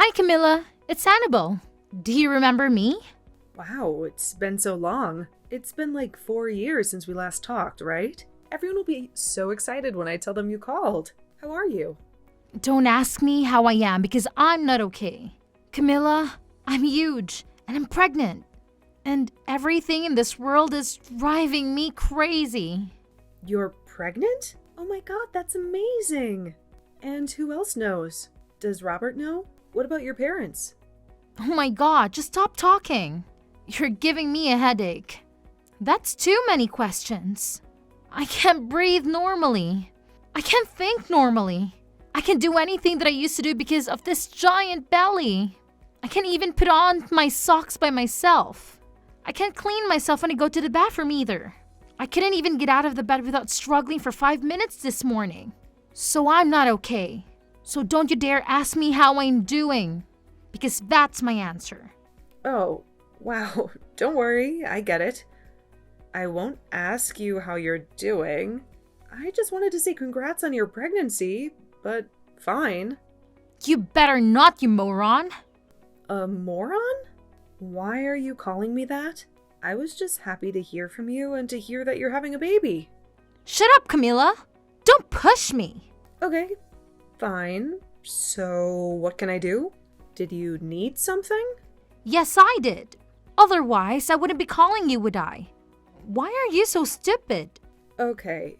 Hi, Camilla. It's Annabel. Do you remember me? Wow, it's been so long. It's been like 4 years since we last talked, right? Everyone will be so excited when I tell them you called. How are you? Don't ask me how I am because I'm not okay. Camilla, I'm huge and I'm pregnant. And everything in this world is driving me crazy. You're pregnant? Oh my god, that's amazing! And who else knows? Does Robert know? What about your parents? Oh my god, just stop talking. You're giving me a headache. That's too many questions. I can't breathe normally. I can't think normally. I can't do anything that I used to do because of this giant belly. I can't even put on my socks by myself. I can't clean myself when I go to the bathroom either. I couldn't even get out of the bed without struggling for 5 minutes this morning. So I'm not okay. So don't you dare ask me how I'm doing, because that's my answer. Oh, wow. Don't worry, I get it. I won't ask you how you're doing. I just wanted to say congrats on your pregnancy, but fine. You better not, you moron. A moron? Why are you calling me that? I was just happy to hear from you and to hear that you're having a baby. Shut up, Camilla. Don't push me. Okay, fine. So, what can I do? Did you need something? Yes, I did. Otherwise, I wouldn't be calling you, would I? Why are you so stupid? Okay.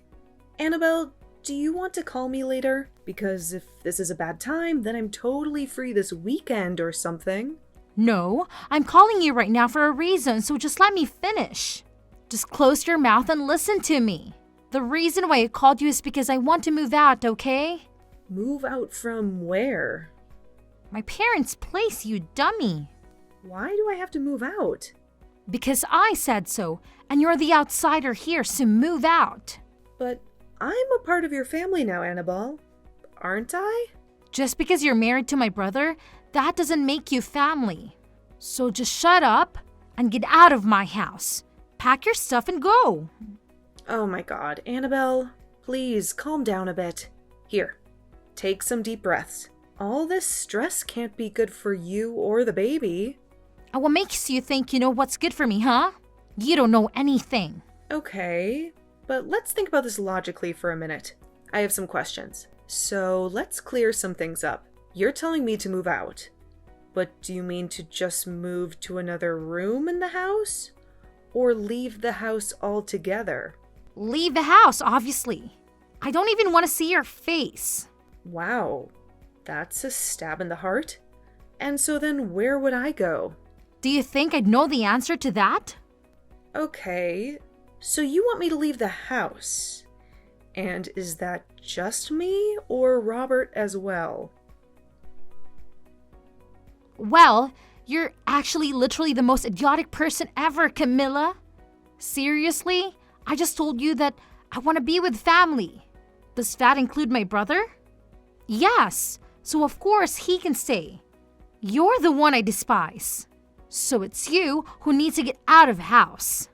Annabelle, do you want to call me later? Because if this is a bad time, then I'm totally free this weekend or something. No, I'm calling you right now for a reason, so just let me finish. Just close your mouth and listen to me. The reason why I called you is because I want to move out, okay? Move out from where? My parents' place, you dummy. Why do I have to move out? Because I said so, and you're the outsider here, so move out. But I'm a part of your family now, Annabelle. Aren't I? Just because you're married to my brother, that doesn't make you family. So just shut up and get out of my house. Pack your stuff and go. Oh my god, Annabelle, please calm down a bit. Here, take some deep breaths. All this stress can't be good for you or the baby. And what makes you think you know what's good for me, huh? You don't know anything. Okay, but let's think about this logically for a minute. I have some questions. So let's clear some things up. You're telling me to move out, but do you mean to just move to another room in the house? Or leave the house altogether? Leave the house, obviously. I don't even want to see your face. Wow, that's a stab in the heart. And so then where would I go? Do you think I'd know the answer to that? Okay, so you want me to leave the house. And is that just me or Robert as well? Well, you're actually literally the most idiotic person ever, Camilla. Seriously? I just told you that I want to be with family. Does that include my brother? Yes, so of course he can stay. You're the one I despise. So it's you who needs to get out of house.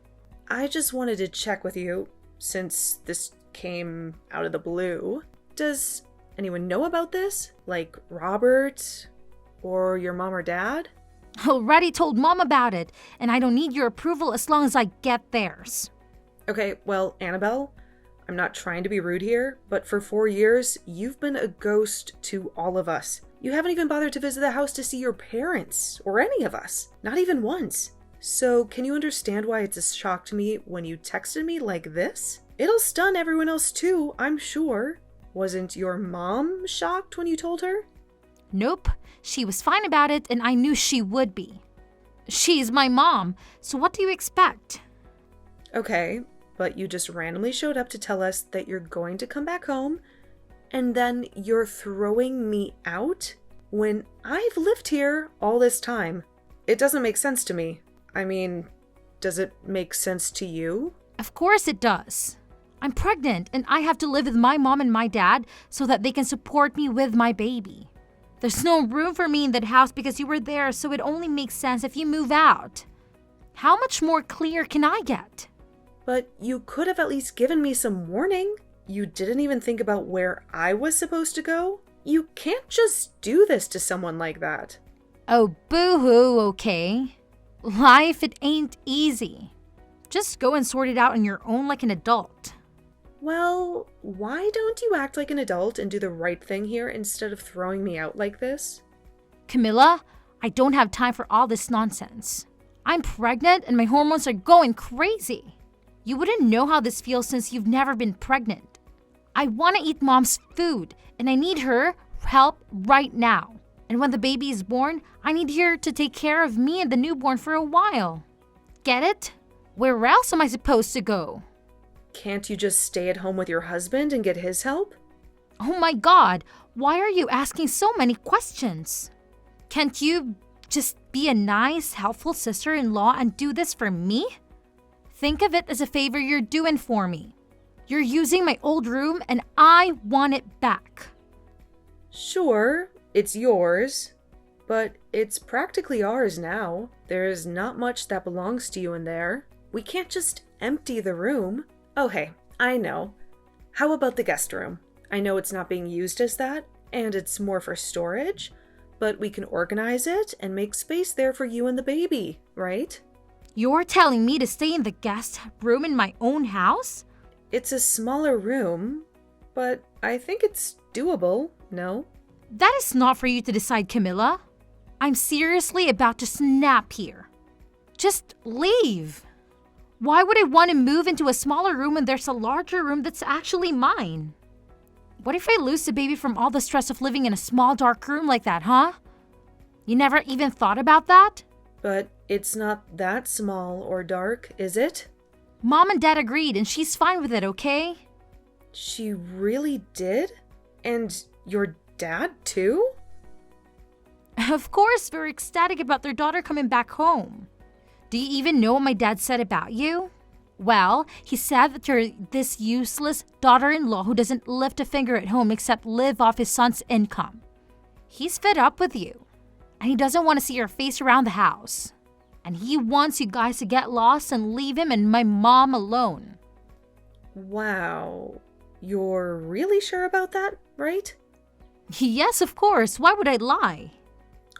I just wanted to check with you, since this came out of the blue. Does anyone know about this? Like Robert? Or your mom or dad? I already told Mom about it, and I don't need your approval as long as I get theirs. Okay, well, Annabelle, I'm not trying to be rude here, but for 4 years, you've been a ghost to all of us. You haven't even bothered to visit the house to see your parents, or any of us. Not even once. So, can you understand why it's a shock to me when you texted me like this? It'll stun everyone else too, I'm sure. Wasn't your mom shocked when you told her? Nope, she was fine about it, and I knew she would be. She's my mom, so what do you expect? Okay, but you just randomly showed up to tell us that you're going to come back home, and then you're throwing me out when I've lived here all this time. It doesn't make sense to me. I mean, does it make sense to you? Of course it does. I'm pregnant, and I have to live with my mom and my dad so that they can support me with my baby. There's no room for me in that house because you were there, so it only makes sense if you move out. How much more clear can I get? But you could have at least given me some warning. You didn't even think about where I was supposed to go. You can't just do this to someone like that. Oh, boo-hoo, okay? Life, it ain't easy. Just go and sort it out on your own like an adult. Well, why don't you act like an adult and do the right thing here instead of throwing me out like this? Camilla, I don't have time for all this nonsense. I'm pregnant and my hormones are going crazy. You wouldn't know how this feels since you've never been pregnant. I want to eat mom's food and I need her help right now. And when the baby is born, I need her to take care of me and the newborn for a while. Get it? Where else am I supposed to go? Can't you just stay at home with your husband and get his help? Oh my God, why are you asking so many questions? Can't you just be a nice, helpful sister-in-law and do this for me? Think of it as a favor you're doing for me. You're using my old room and I want it back. Sure, it's yours, but it's practically ours now. There's not much that belongs to you in there. We can't just empty the room. Oh hey, I know. How about the guest room? I know it's not being used as that, and it's more for storage, but we can organize it and make space there for you and the baby, right? You're telling me to stay in the guest room in my own house? It's a smaller room, but I think it's doable, no? That is not for you to decide, Camilla. I'm seriously about to snap here. Just leave. Why would I want to move into a smaller room when there's a larger room that's actually mine? What if I lose the baby from all the stress of living in a small dark room like that, huh? You never even thought about that? But it's not that small or dark, is it? Mom and Dad agreed and she's fine with it, okay? She really did? And your dad too? Of course, they're ecstatic about their daughter coming back home. Do you even know what my dad said about you? Well, he said that you're this useless daughter-in-law who doesn't lift a finger at home except live off his son's income. He's fed up with you, and he doesn't want to see your face around the house. And he wants you guys to get lost and leave him and my mom alone. Wow. You're really sure about that, right? Yes, of course. Why would I lie?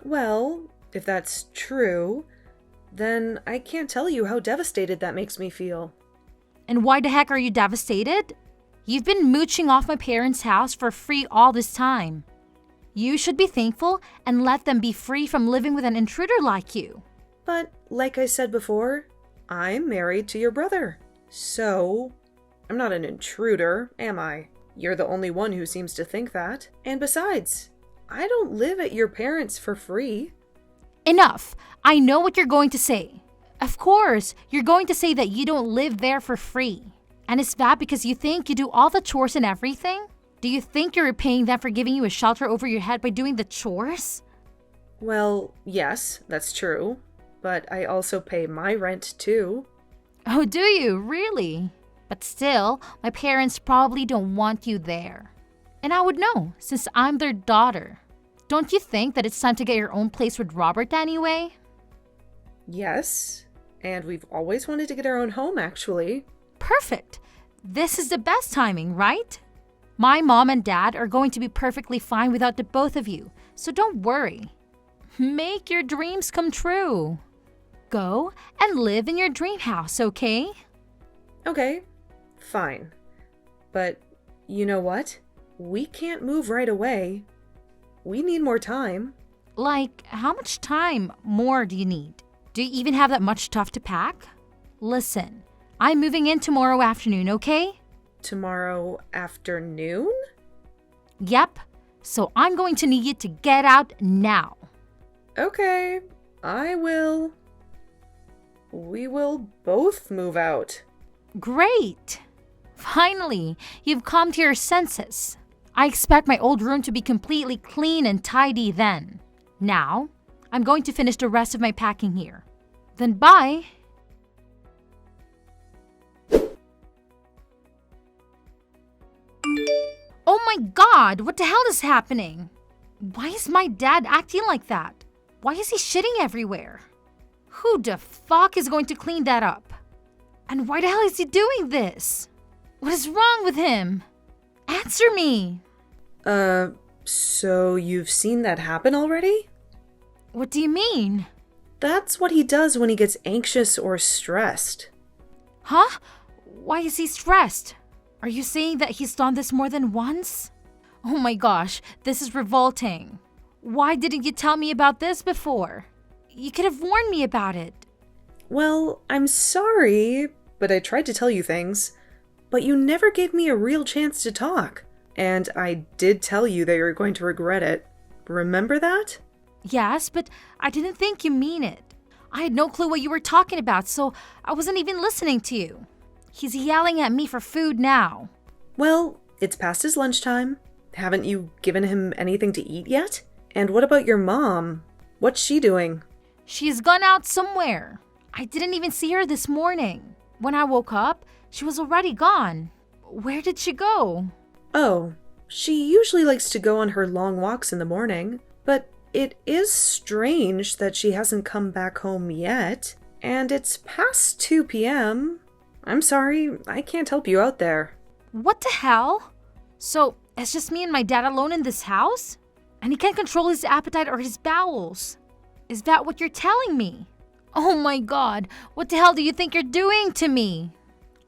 Well, if that's true, then I can't tell you how devastated that makes me feel. And why the heck are you devastated? You've been mooching off my parents' house for free all this time. You should be thankful and let them be free from living with an intruder like you. But like I said before, I'm married to your brother. So, I'm not an intruder, am I? You're the only one who seems to think that. And besides, I don't live at your parents' for free. Enough. I know what you're going to say. Of course, you're going to say that you don't live there for free. And is that because you think you do all the chores and everything? Do you think you're repaying them for giving you a shelter over your head by doing the chores? Well, yes, that's true. But I also pay my rent too. Oh, do you? Really? But still, my parents probably don't want you there. And I would know, since I'm their daughter. Don't you think that it's time to get your own place with Robert anyway? Yes, and we've always wanted to get our own home, actually. Perfect. This is the best timing, right? My mom and dad are going to be perfectly fine without the both of you, so don't worry. Make your dreams come true. Go and live in your dream house, okay? Okay, fine. But you know what? We can't move right away. We need more time. Like, how much time more do you need? Do you even have that much stuff to pack? Listen, I'm moving in tomorrow afternoon, okay? Tomorrow afternoon? Yep, so I'm going to need you to get out now. Okay, I will. We will both move out. Great! Finally, you've come to your senses. I expect my old room to be completely clean and tidy then. Now, I'm going to finish the rest of my packing here. Then bye! Oh my God! What the hell is happening? Why is my dad acting like that? Why is he shitting everywhere? Who the fuck is going to clean that up? And why the hell is he doing this? What is wrong with him? Answer me! So you've seen that happen already? What do you mean? That's what he does when he gets anxious or stressed. Huh? Why is he stressed? Are you saying that he's done this more than once? Oh my gosh, this is revolting. Why didn't you tell me about this before? You could have warned me about it. Well, I'm sorry, but I tried to tell you things. But you never gave me a real chance to talk. And I did tell you that you're going to regret it. Remember that? Yes, but I didn't think you mean it. I had no clue what you were talking about, so I wasn't even listening to you. He's yelling at me for food now. Well, it's past his lunchtime. Haven't you given him anything to eat yet? And what about your mom? What's she doing? She's gone out somewhere. I didn't even see her this morning. When I woke up, she was already gone. Where did she go? Oh, she usually likes to go on her long walks in the morning, but it is strange that she hasn't come back home yet. And it's past 2 p.m. I'm sorry, I can't help you out there. What the hell? So, it's just me and my dad alone in this house? And he can't control his appetite or his bowels. Is that what you're telling me? Oh my god, what the hell do you think you're doing to me?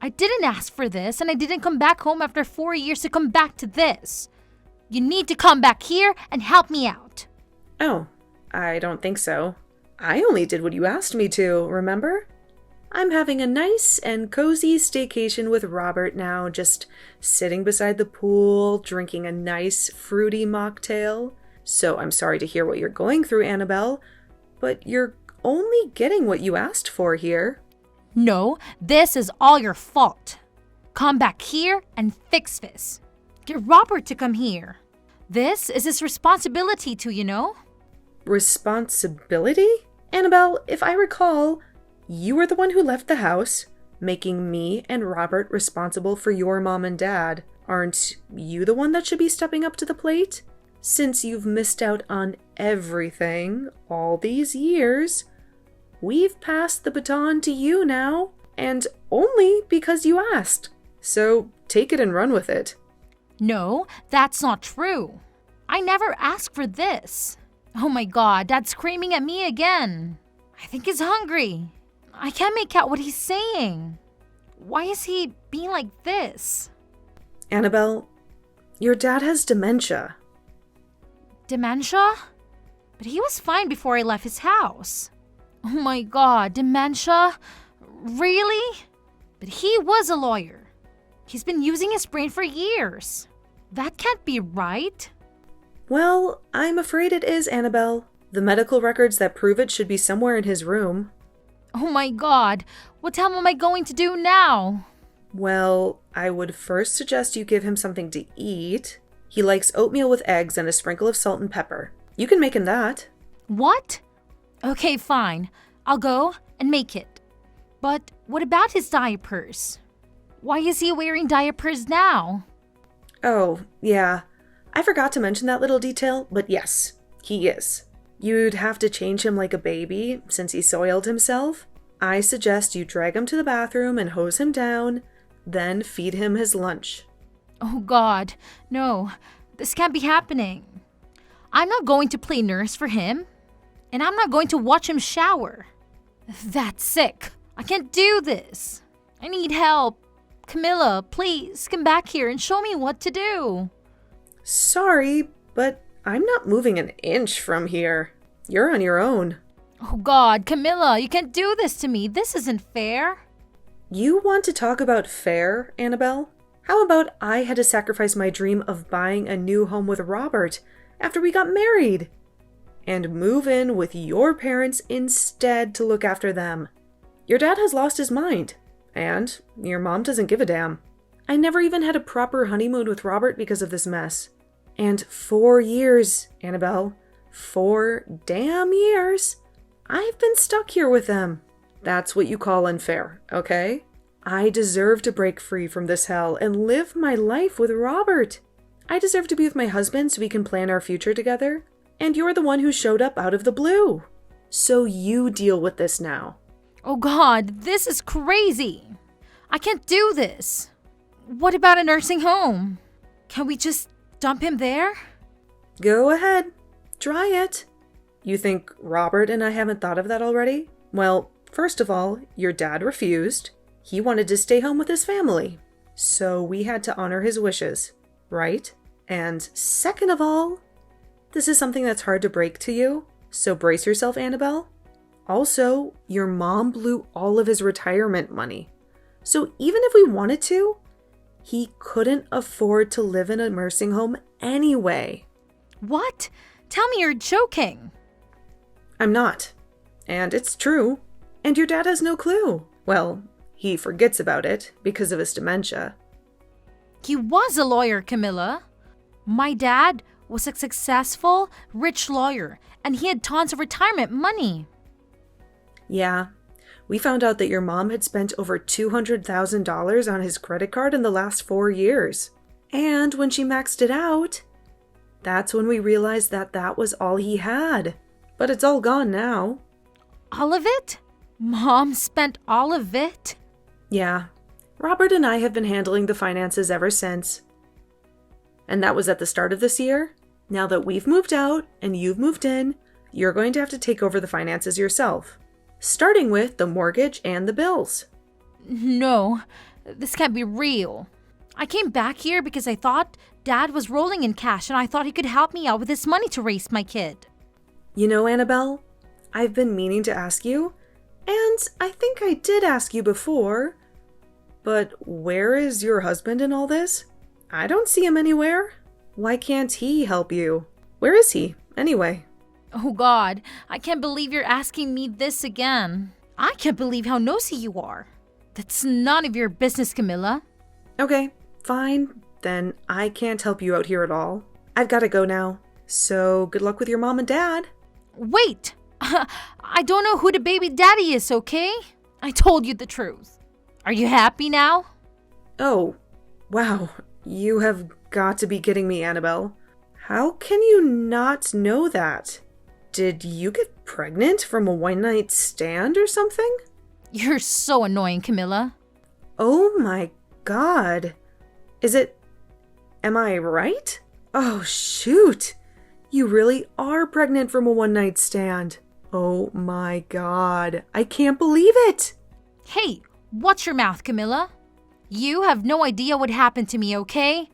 I didn't ask for this, and I didn't come back home after 4 years to come back to this. You need to come back here and help me out. Oh, I don't think so. I only did what you asked me to, remember? I'm having a nice and cozy staycation with Robert now, just sitting beside the pool, drinking a nice fruity mocktail. So I'm sorry to hear what you're going through, Annabel, but you're only getting what you asked for here. No, this is all your fault. Come back here and fix this. Get Robert to come here. This is his responsibility too, you know? Responsibility? Annabel, if I recall, you were the one who left the house, making me and Robert responsible for your mom and dad. Aren't you the one that should be stepping up to the plate? Since you've missed out on everything all these years, we've passed the baton to you now, and only because you asked. So take it and run with it. No, that's not true. I never asked for this. Oh my god, Dad's screaming at me again. I think he's hungry. I can't make out what he's saying. Why is he being like this? Annabel, your dad has dementia. Dementia? But he was fine before I left his house. Oh my god, dementia? Really? But he was a lawyer. He's been using his brain for years. That can't be right. Well, I'm afraid it is, Annabel. The medical records that prove it should be somewhere in his room. Oh my god, what the hell am I going to do now? Well, I would first suggest you give him something to eat. He likes oatmeal with eggs and a sprinkle of salt and pepper. You can make him that. What? Okay, fine. I'll go and make it. But what about his diapers? Why is he wearing diapers now? Oh, yeah. I forgot to mention that little detail, but yes, he is. You'd have to change him like a baby, since he soiled himself. I suggest you drag him to the bathroom and hose him down, then feed him his lunch. Oh god, no. This can't be happening. I'm not going to play nurse for him. And I'm not going to watch him shower. That's sick. I can't do this. I need help. Camilla, please come back here and show me what to do. Sorry, but I'm not moving an inch from here. You're on your own. Oh god, Camilla, you can't do this to me. This isn't fair. You want to talk about fair, Annabel? How about I had to sacrifice my dream of buying a new home with Robert after we got married? And move in with your parents instead to look after them. Your dad has lost his mind, and your mom doesn't give a damn. I never even had a proper honeymoon with Robert because of this mess. And 4 years, Annabel. 4 damn years. I've been stuck here with them. That's what you call unfair, okay? I deserve to break free from this hell and live my life with Robert. I deserve to be with my husband so we can plan our future together. And you're the one who showed up out of the blue. So you deal with this now. Oh god, this is crazy. I can't do this. What about a nursing home? Can we just dump him there? Go ahead. Try it. You think Robert and I haven't thought of that already? Well, first of all, your dad refused. He wanted to stay home with his family. So we had to honor his wishes, right? And second of all, this is something that's hard to break to you, so brace yourself, Annabel. Also, your mom blew all of his retirement money. So even if we wanted to, he couldn't afford to live in a nursing home anyway. What? Tell me you're joking. I'm not. And it's true. And your dad has no clue. Well, he forgets about it because of his dementia. He was a lawyer, Camilla. My dad was a successful, rich lawyer, and he had tons of retirement money. Yeah. We found out that your mom had spent over $200,000 on his credit card in the last 4 years. And when she maxed it out, that's when we realized that that was all he had. But it's all gone now. All of it? Mom spent all of it? Yeah. Robert and I have been handling the finances ever since. And that was at the start of this year. Now that we've moved out and you've moved in, you're going to have to take over the finances yourself. Starting with the mortgage and the bills. No, this can't be real. I came back here because I thought Dad was rolling in cash and I thought he could help me out with his money to raise my kid. You know, Annabel, I've been meaning to ask you, and I think I did ask you before, but where is your husband in all this? I don't see him anywhere. Why can't he help you? Where is he, anyway? Oh God, I can't believe you're asking me this again. I can't believe how nosy you are. That's none of your business, Camilla. Okay, fine. Then I can't help you out here at all. I've got to go now. So good luck with your mom and dad. Wait! I don't know who the baby daddy is, okay? I told you the truth. Are you happy now? Oh, wow. You have got to be kidding me, Annabel. How can you not know that? Did you get pregnant from a one-night stand or something? You're so annoying, Camilla. Oh my God. Am I right? Oh, shoot. You really are pregnant from a one-night stand. Oh my God. I can't believe it. Hey, watch your mouth, Camilla. You have no idea what happened to me, okay?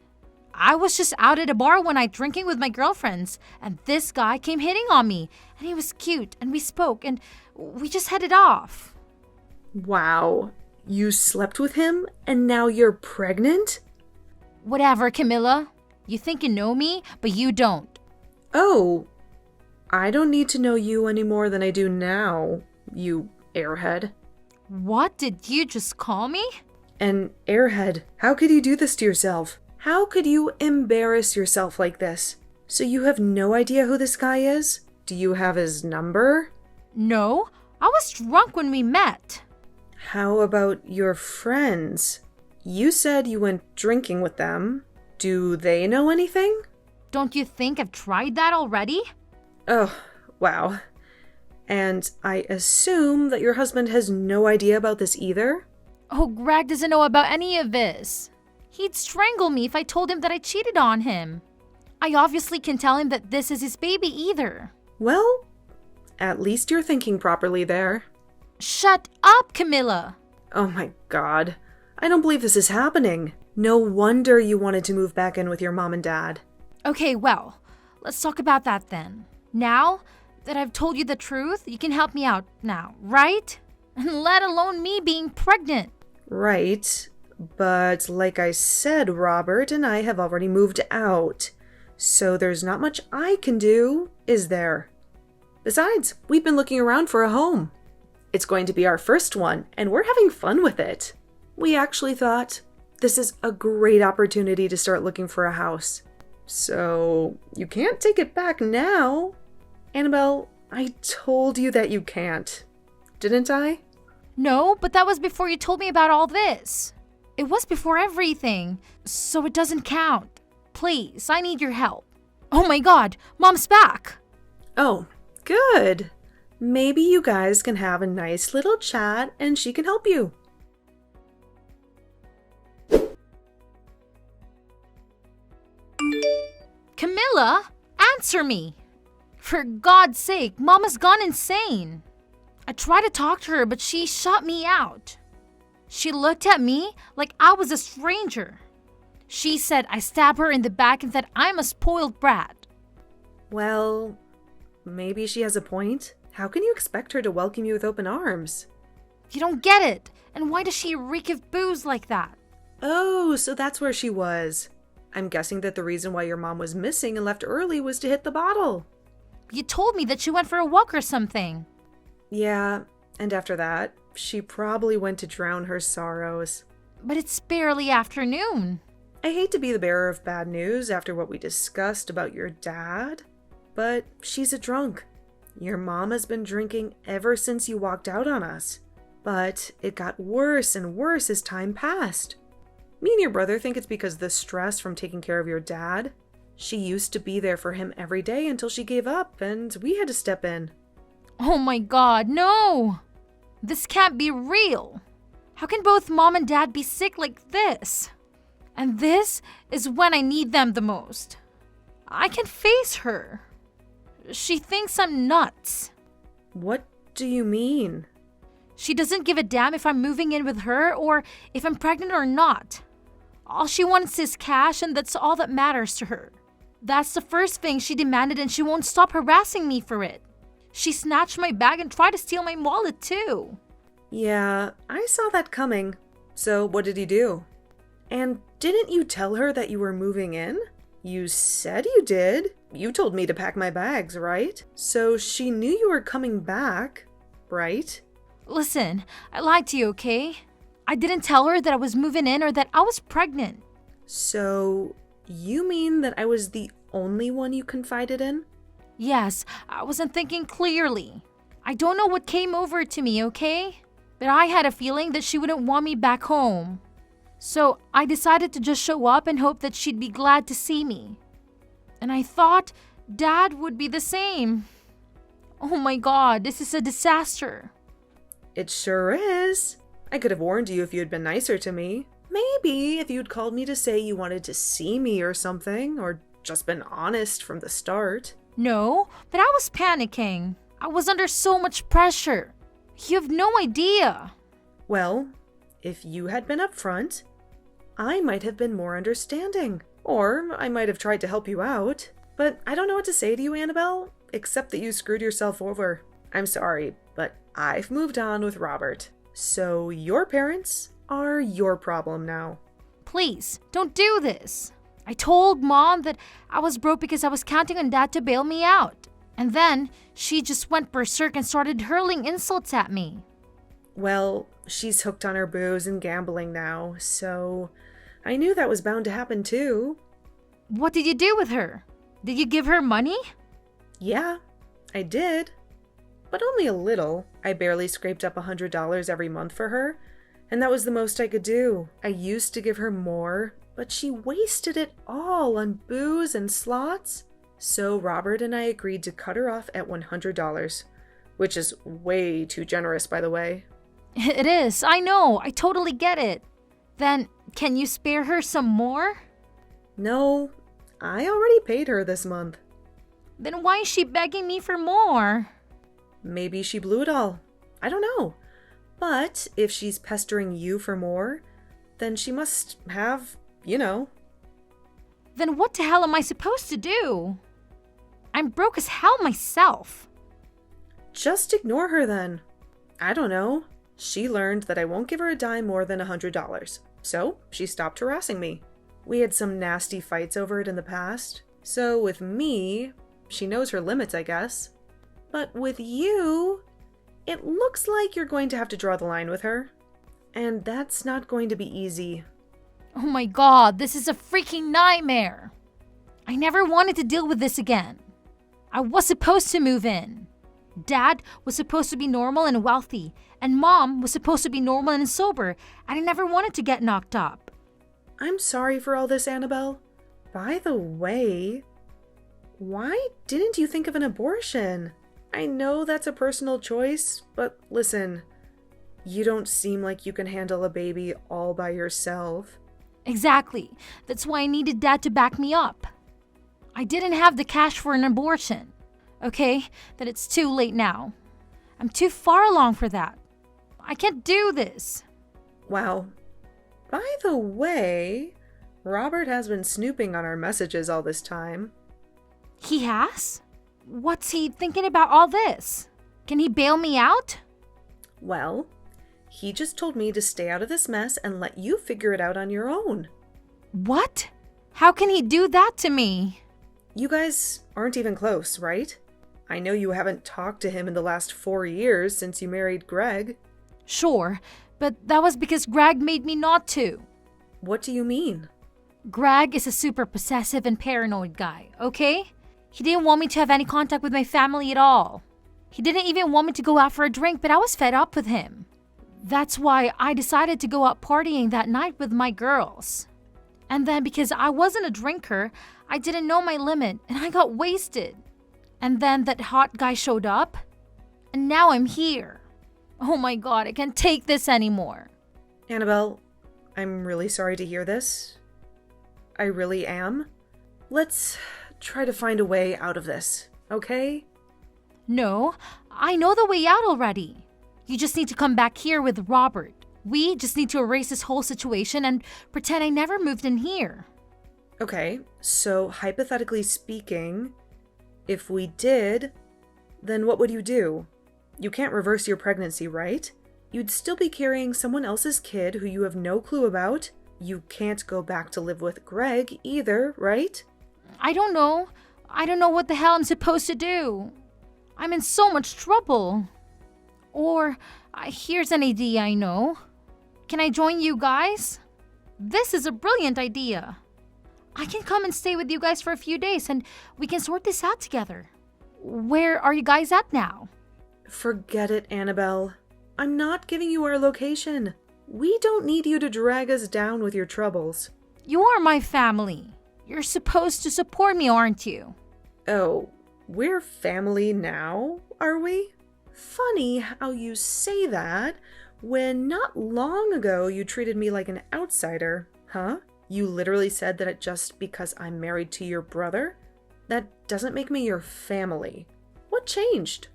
I was just out at a bar one night drinking with my girlfriends, and this guy came hitting on me, and he was cute, and we spoke, and we just headed off. Wow. You slept with him, and now you're pregnant? Whatever, Camilla. You think you know me, but you don't. Oh, I don't need to know you any more than I do now, you airhead. What did you just call me? An airhead. How could you do this to yourself? How could you embarrass yourself like this? So you have no idea who this guy is? Do you have his number? No, I was drunk when we met. How about your friends? You said you went drinking with them. Do they know anything? Don't you think I've tried that already? Oh, wow. And I assume that your husband has no idea about this either? Oh, Greg doesn't know about any of this. He'd strangle me if I told him that I cheated on him. I obviously can't tell him that this is his baby either. Well, at least you're thinking properly there. Shut up, Camilla. Oh my God. I don't believe this is happening. No wonder you wanted to move back in with your mom and dad. Okay, well, let's talk about that then. Now that I've told you the truth, you can help me out now, right? Let alone me being pregnant. Right. But like I said, Robert and I have already moved out. So there's not much I can do, is there? Besides, we've been looking around for a home. It's going to be our first one, and we're having fun with it. We actually thought this is a great opportunity to start looking for a house. So you can't take it back now. Annabel, I told you that you can't. Didn't I? No, but that was before you told me about all this. It was before everything, so it doesn't count. Please, I need your help. Oh my God, Mom's back. Oh, good. Maybe you guys can have a nice little chat and she can help you. Camilla? Answer me! For God's sake, Mom has gone insane. I tried to talk to her, but she shut me out. She looked at me like I was a stranger. She said I stabbed her in the back and that I'm a spoiled brat. Well, maybe she has a point. How can you expect her to welcome you with open arms? You don't get it. And why does she reek of booze like that? Oh, so that's where she was. I'm guessing that the reason why your mom was missing and left early was to hit the bottle. You told me that she went for a walk or something. Yeah, and after that, she probably went to drown her sorrows. But it's barely afternoon. I hate to be the bearer of bad news after what we discussed about your dad, but she's a drunk. Your mom has been drinking ever since you walked out on us. But it got worse and worse as time passed. Me and your brother think it's because of the stress from taking care of your dad. She used to be there for him every day until she gave up, and we had to step in. Oh my God, no! This can't be real. How can both Mom and Dad be sick like this? And this is when I need them the most. I can face her. She thinks I'm nuts. What do you mean? She doesn't give a damn if I'm moving in with her or if I'm pregnant or not. All she wants is cash, and that's all that matters to her. That's the first thing she demanded, and she won't stop harassing me for it. She snatched my bag and tried to steal my wallet too. Yeah, I saw that coming. So what did you do? And didn't you tell her that you were moving in? You said you did. You told me to pack my bags, right? So she knew you were coming back, right? Listen, I lied to you, okay? I didn't tell her that I was moving in or that I was pregnant. So you mean that I was the only one you confided in? Yes, I wasn't thinking clearly. I don't know what came over to me, okay? But I had a feeling that she wouldn't want me back home. So I decided to just show up and hope that she'd be glad to see me. And I thought Dad would be the same. Oh my God, this is a disaster. It sure is. I could have warned you if you had been nicer to me. Maybe if you'd called me to say you wanted to see me or something, or just been honest from the start. No, but I was panicking. I was under so much pressure. You have no idea. Well, if you had been upfront, I might have been more understanding. Or I might have tried to help you out. But I don't know what to say to you, Annabel, except that you screwed yourself over. I'm sorry, but I've moved on with Robert. So your parents are your problem now. Please, don't do this. I told Mom that I was broke because I was counting on Dad to bail me out. And then she just went berserk and started hurling insults at me. Well, she's hooked on her booze and gambling now, so I knew that was bound to happen too. What did you do with her? Did you give her money? Yeah, I did. But only a little. I barely scraped up $100 every month for her, and that was the most I could do. I used to give her more, but she wasted it all on booze and slots. So Robert and I agreed to cut her off at $100, which is way too generous, by the way. It is, I know, I totally get it. Then, can you spare her some more? No, I already paid her this month. Then why is she begging me for more? Maybe she blew it all. I don't know. But if she's pestering you for more, then she must have, Then what the hell am I supposed to do? I'm broke as hell myself. Just ignore her then. I don't know. She learned that I won't give her a dime more than $100. So she stopped harassing me. We had some nasty fights over it in the past. So with me, she knows her limits, I guess. But with you, it looks like you're going to have to draw the line with her. And that's not going to be easy. Oh my God, this is a freaking nightmare. I never wanted to deal with this again. I was supposed to move in. Dad was supposed to be normal and wealthy, and Mom was supposed to be normal and sober, and I never wanted to get knocked up. I'm sorry for all this, Annabel. By the way, why didn't you think of an abortion? I know that's a personal choice, but listen, you don't seem like you can handle a baby all by yourself. Exactly. That's why I needed Dad to back me up. I didn't have the cash for an abortion. Okay? That it's too late now. I'm too far along for that. I can't do this. Wow. By the way, Robert has been snooping on our messages all this time. He has? What's he thinking about all this? Can he bail me out? Well, he just told me to stay out of this mess and let you figure it out on your own. What? How can he do that to me? You guys aren't even close, right? I know you haven't talked to him in the last 4 years since you married Greg. Sure, but that was because Greg made me not to. What do you mean? Greg is a super possessive and paranoid guy, okay? He didn't want me to have any contact with my family at all. He didn't even want me to go out for a drink, but I was fed up with him. That's why I decided to go out partying that night with my girls. And then because I wasn't a drinker, I didn't know my limit and I got wasted. And then that hot guy showed up, and now I'm here. Oh my god, I can't take this anymore. Annabel, I'm really sorry to hear this. I really am. Let's try to find a way out of this, okay? No, I know the way out already. You just need to come back here with Robert. We just need to erase this whole situation and pretend I never moved in here. Okay, so hypothetically speaking, if we did, then what would you do? You can't reverse your pregnancy, right? You'd still be carrying someone else's kid who you have no clue about. You can't go back to live with Greg either, right? I don't know. I don't know what the hell I'm supposed to do. I'm in so much trouble. Or, here's an idea I know. Can I join you guys? This is a brilliant idea. I can come and stay with you guys for a few days and we can sort this out together. Where are you guys at now? Forget it, Annabel. I'm not giving you our location. We don't need you to drag us down with your troubles. You are my family. You're supposed to support me, aren't you? Oh, we're family now, are we? Funny how you say that when not long ago you treated me like an outsider, huh? You literally said that just because I'm married to your brother, that doesn't make me your family. What changed?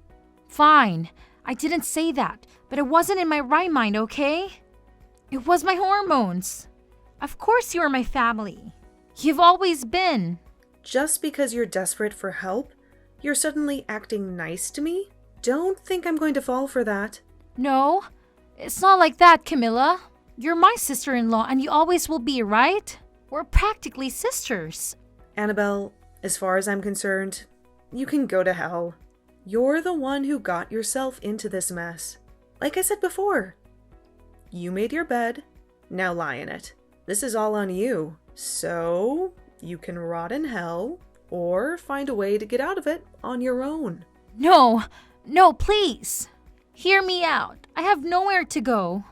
Fine. I didn't say that, but it wasn't in my right mind, okay? It was my hormones. Of course you are my family. You've always been. Just because you're desperate for help, you're suddenly acting nice to me? Don't think I'm going to fall for that. No, it's not like that, Camilla. You're my sister-in-law and you always will be, right? We're practically sisters. Annabel, as far as I'm concerned, you can go to hell. You're the one who got yourself into this mess. Like I said before, you made your bed, now lie in it. This is all on you, so you can rot in hell or find a way to get out of it on your own. No, please. Hear me out. I have nowhere to go.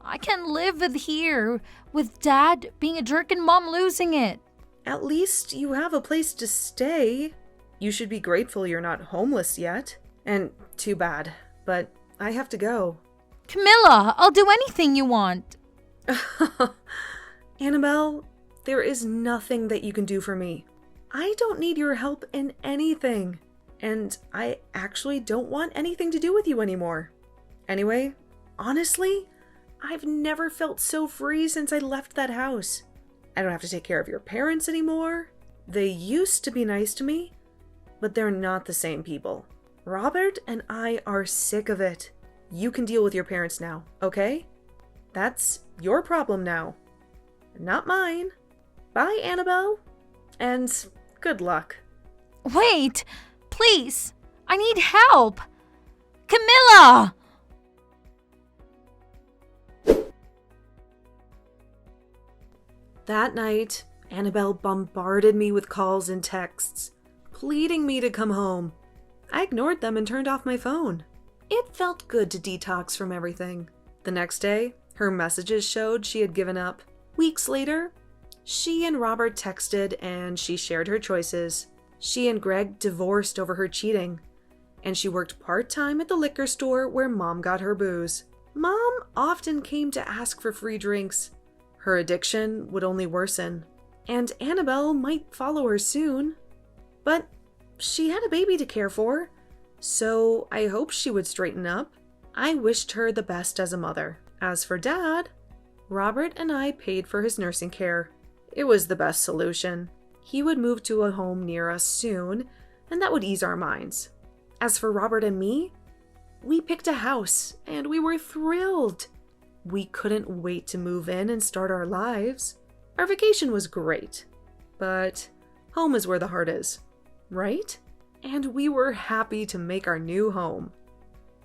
I can't live here with Dad being a jerk and Mom losing it. At least you have a place to stay. You should be grateful you're not homeless yet. And too bad, but I have to go. Camilla, I'll do anything you want. Annabel, there is nothing that you can do for me. I don't need your help in anything. And I actually don't want anything to do with you anymore. Anyway, honestly, I've never felt so free since I left that house. I don't have to take care of your parents anymore. They used to be nice to me, but they're not the same people. Robert and I are sick of it. You can deal with your parents now, okay? That's your problem now, not mine. Bye, Annabel, and good luck. Wait, please, I need help. Camilla! That night, Annabel bombarded me with calls and texts, pleading me to come home. I ignored them and turned off my phone. It felt good to detox from everything. The next day, her messages showed she had given up. Weeks later, she and Robert texted and she shared her choices. She and Greg divorced over her cheating, and she worked part-time at the liquor store where Mom got her booze. Mom often came to ask for free drinks. Her addiction would only worsen, and Annabel might follow her soon. But she had a baby to care for, so I hoped she would straighten up. I wished her the best as a mother. As for Dad, Robert and I paid for his nursing care. It was the best solution. He would move to a home near us soon, and that would ease our minds. As for Robert and me, we picked a house, and we were thrilled. We couldn't wait to move in and start our lives. Our vacation was great, but home is where the heart is, right? And we were happy to make our new home.